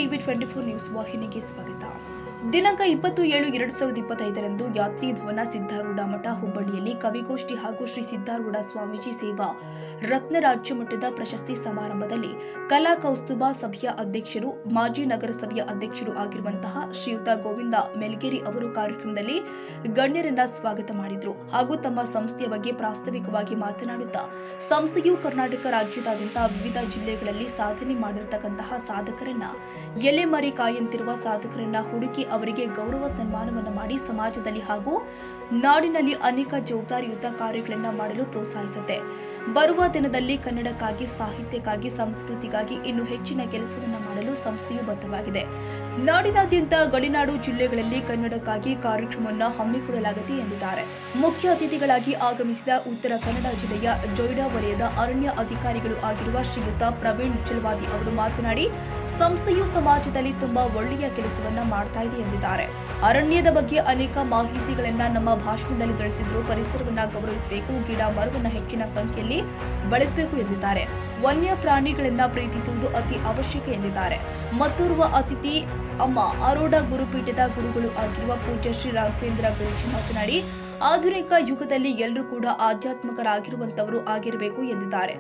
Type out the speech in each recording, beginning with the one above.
TV 24 news ವಾಹಿನಿಗೆ ಸ್ವಾಗತ. ದಿನಾಂಕ 20/7/2025ರಂದು ಯಾತ್ರಿ ಭವನ ಸಿದ್ಧಾರೂಢ ಮಠ ಹುಬ್ಬಳ್ಳಿಯಲ್ಲಿ ಕವಿಗೋಷ್ಠಿ ಹಾಗೂ ಶ್ರೀ ಸಿದ್ಧಾರೂಢ ಸ್ವಾಮೀಜಿ ಸೇವಾ ರತ್ನ ರಾಜ್ಯ ಮಟ್ಟದ ಪ್ರಶಸ್ತಿ ಸಮಾರಂಭದಲ್ಲಿ ಕಲಾ ಕೌಸ್ತುಭ ಸಭೆಯ ಅಧ್ಯಕ್ಷರು ಮಾಜಿ ನಗರಸಭೆಯ ಅಧ್ಯಕ್ಷರು ಆಗಿರುವಂತಹ ಶ್ರೀಯುತ ಗೋವಿಂದ ಮೆಲ್ಗೇರಿ ಅವರು ಕಾರ್ಯಕ್ರಮದಲ್ಲಿ ಗಣ್ಯರನ್ನ ಸ್ವಾಗತ ಮಾಡಿದರು ಹಾಗೂ ತಮ್ಮ ಸಂಸ್ಥೆಯ ಬಗ್ಗೆ ಪ್ರಾಸ್ತಾವಿಕವಾಗಿ ಮಾತನಾಡುತ್ತಾ ಸಂಸ್ಥೆಯು ಕರ್ನಾಟಕ ರಾಜ್ಯದಾದ್ಯಂತ ವಿವಿಧ ಜಿಲ್ಲೆಗಳಲ್ಲಿ ಸಾಧನೆ ಮಾಡಿರತಕ್ಕಂತಹ ಸಾಧಕರನ್ನ ಎಲೆಮರಿ ಕಾಯಂತಿರುವ ಸಾಧಕರನ್ನ ಹುಡುಕಿ ಅವರಿಗೆ ಗೌರವ ಸನ್ಮಾನವನ್ನು ಮಾಡಿ ಸಮಾಜದಲ್ಲಿ ಹಾಗೂ ನಾಡಿನಲ್ಲಿ ಅನೇಕ ಜವಾಬ್ದಾರಿಯುತ ಕಾರ್ಯಗಳನ್ನು ಮಾಡಲು ಪ್ರೋತ್ಸಾಹಿಸುತ್ತೆ. ಬರುವ ದಿನದಲ್ಲಿ ಕನ್ನಡಕ್ಕಾಗಿ, ಸಾಹಿತ್ಯಕ್ಕಾಗಿ, ಸಂಸ್ಕೃತಿಗಾಗಿ ಇನ್ನೂ ಹೆಚ್ಚಿನ ಕೆಲಸವನ್ನು ಮಾಡಲು ಸಂಸ್ಥೆಯು ಬದ್ಧವಾಗಿದೆ. ನಾಡಿನಾದ್ಯಂತ ಗಡಿನಾಡು ಜಿಲ್ಲೆಗಳಲ್ಲಿ ಕನ್ನಡಕ್ಕಾಗಿ ಕಾರ್ಯಕ್ರಮವನ್ನು ಹಮ್ಮಿಕೊಳ್ಳಲಾಗಿದೆ ಎಂದಿದ್ದಾರೆ. ಮುಖ್ಯ ಅತಿಥಿಗಳಾಗಿ ಆಗಮಿಸಿದ ಉತ್ತರ ಕನ್ನಡ ಜಿಲ್ಲೆಯ ಜೊಯ್ಡಾ ವಲಯದ ಅರಣ್ಯ ಅಧಿಕಾರಿಗಳು ಆಗಿರುವ ಶ್ರೀಯುತ ಪ್ರವೀಣ್ ಚಲವಾದಿ ಅವರು ಮಾತನಾಡಿ, ಸಂಸ್ಥೆಯು ಸಮಾಜದಲ್ಲಿ ತುಂಬಾ ಒಳ್ಳೆಯ ಕೆಲಸವನ್ನ ಮಾಡ್ತಾ ಇದೆ ಎಂದಿದ್ದಾರೆ. ಅರಣ್ಯದ ಬಗ್ಗೆ ಅನೇಕ ಮಾಹಿತಿಗಳನ್ನ ನಮ್ಮ ಭಾಷಣದಲ್ಲಿ ತಿಳಿಸಿದ್ರು. ಪರಿಸರವನ್ನ ಗೌರವಿಸಬೇಕು, ಗಿಡ ಮರವನ್ನ ಹೆಚ್ಚಿನ ಸಂಖ್ಯೆಯಲ್ಲಿ ಬಳಸಬೇಕು ಎಂದಿದ್ದಾರೆ. ವನ್ಯ ಪ್ರಾಣಿಗಳನ್ನ ಪ್ರೀತಿಸುವುದು ಅತಿ ಅವಶ್ಯಕ ಎಂದಿದ್ದಾರೆ. ಮತ್ತೋರ್ವ ಅತಿಥಿ ಅಮ್ಮ ಅರೋಡ ಗುರುಪೀಠದ ಗುರುಗಳು ಆಗಿರುವ ಪೂಜ್ಯ ಶ್ರೀ ರಾಘವೇಂದ್ರ ಗುರೂಜಿ ಮಾತನಾಡಿ, ಆಧುನಿಕ ಯುಗದಲ್ಲಿ ಎಲ್ಲರೂ ಕೂಡ ಆಧ್ಯಾತ್ಮಿಕರಾಗಿರುವಂತವರು ಆಗಿರಬೇಕು ಎಂದಿದ್ದಾರೆ.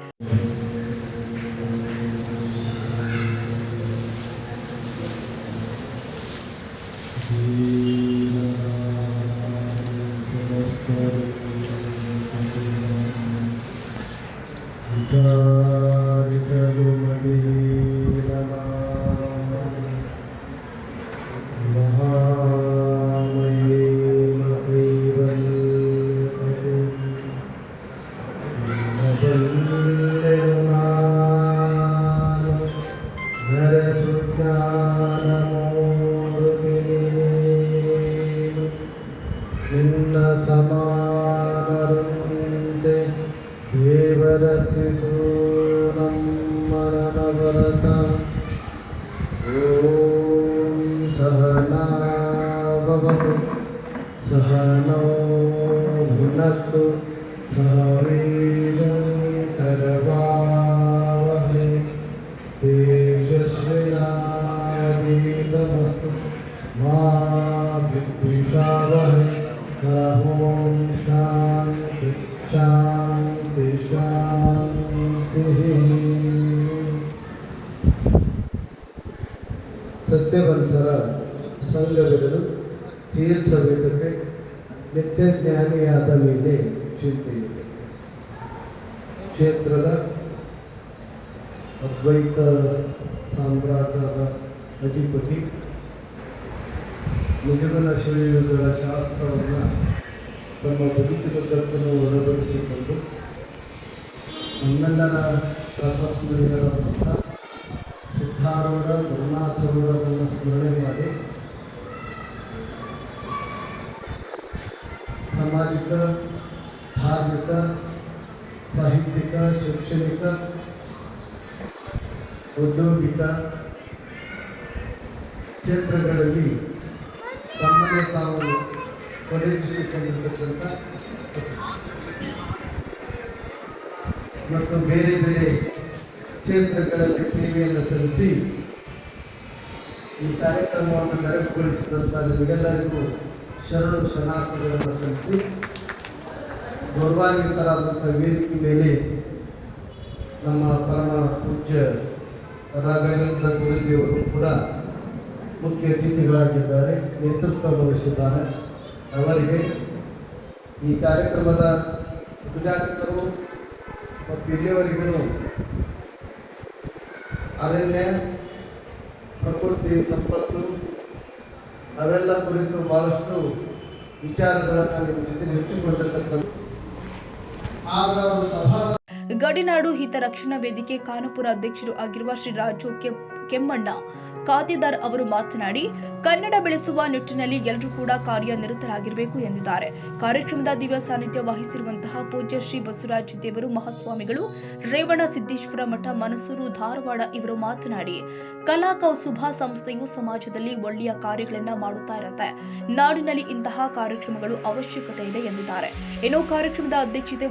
ನಿನ್ನ ಸಮಾನರುಂಡೆ ದೇವರಕ್ಷಿಸು ನಮ್ಮನವರತ. ಓಂ ಸಹನಾಭವತು ಸಹನೌ ಭುನಕ್ತು ಸಹ ವೀರ್ಯಂ ಕರವಾವಹೈ ತೇಜಸ್ವಿನಾವಧೀತಮಸ್ತು ಮಾ ವಿದ್ವಿಷಾವಹೈ. ಓಂ ಶಾಂತಿ ಶಾಂತಿ ಶಾಂತಿ. ಸತ್ಯವಂತರ ಸಂಘವಿರಲು ತೀರ್ಥವೇದಕ್ಕೆ ನಿತ್ಯ ಜ್ಞಾನಿಯಾದ ಮೇಲೆ ಚಿಂತೆಯಿದೆ. ಕ್ಷೇತ್ರದ ಅದ್ವೈತ ಸಾಮ್ರಾಟದ ಅಧಿಪತಿ ನಿಜಗುಣ ಶಿವಯುಗಗಳ ಶಾಸ್ತ್ರವನ್ನು ತಮ್ಮ ಬದುಕಿನುದ್ದಕ್ಕೂ ಒಳಪಡಿಸಿಕೊಂಡು ನಮ್ಮೆಲ್ಲರ ಪ್ರಥಸ್ಮರಣೀಯರಾದಂಥ ಸಿದ್ಧಾರೂಢ ಗುರುನಾಥರೂಢರನ್ನು ಸ್ಮರಣೆ ಮಾಡಿ ಸಾಮಾಜಿಕ, ಧಾರ್ಮಿಕ, ಸಾಹಿತ್ಯಿಕ, ಶೈಕ್ಷಣಿಕ, ಔದ್ಯೋಗಿಕ ಕ್ಷೇತ್ರಗಳಲ್ಲಿ ತಮ್ಮನ್ನೇ ತಾವು ತೊಡಗಿಸಿಕೊಂಡಿರ್ತಕ್ಕಂಥ ಮತ್ತು ಬೇರೆ ಬೇರೆ ಕ್ಷೇತ್ರಗಳಲ್ಲಿ ಸೇವೆಯನ್ನು ಸಲ್ಲಿಸಿ ಈ ಕಾರ್ಯಕ್ರಮವನ್ನು ಮೆರಗುಗೊಳಿಸಿದಂಥ ನಿಮಗೆಲ್ಲರಿಗೂ ಶರಣು ಶರಣಾರ್ಥಿಗಳನ್ನು ಸಲ್ಲಿಸಿ ಗೌರವಾನ್ವಿತರಾದಂಥ ವೇದಿಕೆ ಮೇಲೆ ನಮ್ಮ ಪರಮ ಪೂಜ್ಯ ರಾಘವೇಂದ್ರ ಗುರೂಜಿಯವರು ಕೂಡ ಮುಖ್ಯ ಅತಿಥಿಗಳಾಗಿದ್ದಾರೆ, ನೇತೃತ್ವ ವಹಿಸಿದ್ದಾರೆ. ಅವರಿಗೆ ಈ ಕಾರ್ಯಕ್ರಮದ ಉದ್ಘಾಟಕರು ಮತ್ತು ಇಲ್ಲಿಯವರೆಗೂ ಅರಣ್ಯ, ಪ್ರಕೃತಿ ಸಂಪತ್ತು ಅವೆಲ್ಲ ಕುರಿತು ಬಹಳಷ್ಟು ವಿಚಾರಗಳನ್ನು ನಿಮ್ಮ ಜೊತೆ ಹಂಚಿಕೊಂಡಿರ್ತಕ್ಕಂಥ ಗಡಿನಾಡು ಹಿತರಕ್ಷಣಾ ವೇದಿಕೆ ಖಾನಾಪುರ ಅಧ್ಯಕ್ಷರು ಆಗಿರುವ ಶ್ರೀ ರಾಜು ಕೆಮ್ಮಣ್ಣ ಖಾತೆದಾರ್ ಅವರು ಮಾತನಾಡಿ, ಕನ್ನಡ ಬೆಳೆಸುವ ನಿಟ್ಟಿನಲ್ಲಿ ಎಲ್ಲರೂ ಕೂಡ ಕಾರ್ಯನಿರತರಾಗಿರಬೇಕು ಎಂದಿದ್ದಾರೆ. ಕಾರ್ಯಕ್ರಮದ ದಿವ್ಯ ಸಾನ್ನಿಧ್ಯ ವಹಿಸಿರುವಂತಹ ಪೂಜ್ಯ ಶ್ರೀ ಬಸವರಾಜ ದೇವರು ಮಹಾಸ್ವಾಮಿಗಳು, ರೇವಣ ಸಿದ್ದೇಶ್ವರ ಮಠ, ಮನಸೂರು, ಧಾರವಾಡ ಇವರು ಮಾತನಾಡಿ, ಕಲಾ ಕೌಸ್ತುಭ ಸಂಸ್ಥೆಯು ಸಮಾಜದಲ್ಲಿ ಒಳ್ಳೆಯ ಕಾರ್ಯಗಳನ್ನ ಮಾಡುತ್ತಾ ಇರುತ್ತೆ. ನಾಡಿನಲ್ಲಿ ಇಂತಹ ಕಾರ್ಯಕ್ರಮಗಳು ಅವಶ್ಯಕತೆ ಇದೆ ಎಂದಿದ್ದಾರೆ. ಇನ್ನು ಕಾರ್ಯಕ್ರಮದ ಅಧ್ಯಕ್ಷತೆ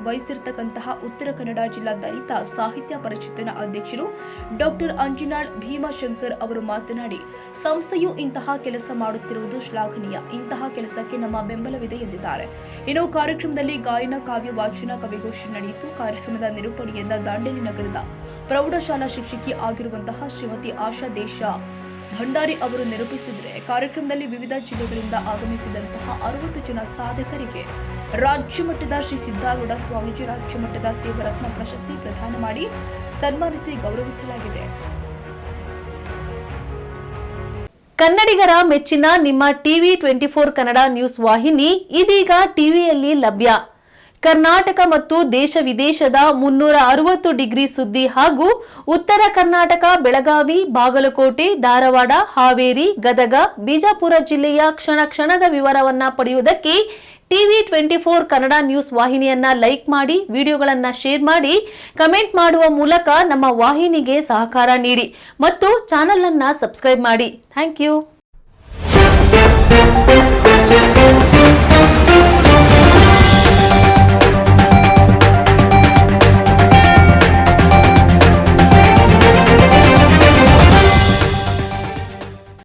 ವಹಿಸಿರ್ತಕ್ಕಂತಹ ಉತ್ತರ ಕನ್ನಡ ಜಿಲ್ಲಾ ದಲಿತ ಸಾಹಿತ್ಯ ಪರಿಷತ್ತಿನ ಅಧ್ಯಕ್ಷರು ಡಾಕ್ಟರ್ ಅಂಜನಾಳ್ ಭೀಮಶಂಕರ್ ಶೇಖರ್ ಅವರು ಮಾತನಾಡಿ, ಸಂಸ್ಥೆಯು ಇಂತಹ ಕೆಲಸ ಮಾಡುತ್ತಿರುವುದು ಶ್ಲಾಘನೀಯ. ಇಂತಹ ಕೆಲಸಕ್ಕೆ ನಮ್ಮ ಬೆಂಬಲವಿದೆ ಎಂದಿದ್ದಾರೆ. ಇನ್ನು ಕಾರ್ಯಕ್ರಮದಲ್ಲಿ ಗಾಯನ, ಕಾವ್ಯ ವಾಚನ, ಕವಿಗೋಷ್ಠಿ ನಡೆಯಿತು. ಕಾರ್ಯಕ್ರಮದ ನಿರೂಪಣೆಯಿಂದ ದಾಂಡೇಲಿ ನಗರದ ಪ್ರೌಢಶಾಲಾ ಶಿಕ್ಷಕಿ ಆಗಿರುವಂತಹ ಶ್ರೀಮತಿ ಆಶಾ ದೇಶ ಭಂಡಾರಿ ಅವರು ನಿರೂಪಿಸಿದರೆ, ಕಾರ್ಯಕ್ರಮದಲ್ಲಿ ವಿವಿಧ ಜಿಲ್ಲೆಗಳಿಂದ ಆಗಮಿಸಿದಂತಹ 60 ಜನ ಸಾಧಕರಿಗೆ ರಾಜ್ಯ ಮಟ್ಟದ ಶ್ರೀ ಸಿದ್ದಾರೂಢ ಸ್ವಾಮೀಜಿ ರಾಜ್ಯ ಮಟ್ಟದ ಸೇವಾರತ್ನ ಪ್ರಶಸ್ತಿ ಪ್ರದಾನ ಮಾಡಿ ಸನ್ಮಾನಿಸಿ ಗೌರವಿಸಲಾಗಿದೆ. ಕನ್ನಡಿಗರ ಮೆಚ್ಚಿನ ನಿಮ್ಮ ಟಿವಿ 24 ಕನ್ನಡ ನ್ಯೂಸ್ ವಾಹಿನಿ ಇದೀಗ ಟಿವಿಯಲ್ಲಿ ಲಭ್ಯ. ಕರ್ನಾಟಕ ಮತ್ತು ದೇಶ ವಿದೇಶದ 360 ಡಿಗ್ರಿ ಸುದ್ದಿ ಹಾಗೂ ಉತ್ತರ ಕರ್ನಾಟಕ, ಬೆಳಗಾವಿ, ಬಾಗಲಕೋಟೆ, ಧಾರವಾಡ, ಹಾವೇರಿ, ಗದಗ, ಬಿಜಾಪುರ ಜಿಲ್ಲೆಯ ಕ್ಷಣ ಕ್ಷಣದ ವಿವರವನ್ನ ಪಡೆಯುವುದಕ್ಕೆ ಟಿವಿ 24 ಕನ್ನಡ ನ್ಯೂಸ್ ವಾಹಿನಿಯನ್ನ ಲೈಕ್ ಮಾಡಿ, ವಿಡಿಯೋಗಳನ್ನ ಶೇರ್ ಮಾಡಿ, ಕಮೆಂಟ್ ಮಾಡುವ ಮೂಲಕ ನಮ್ಮ ವಾಹಿನಿಗೆ ಸಹಕಾರ ನೀಡಿ ಮತ್ತು ಚಾನೆಲ್ ಅನ್ನ ಸಬ್ಸ್ಕ್ರೈಬ್ ಮಾಡಿ. Thank you.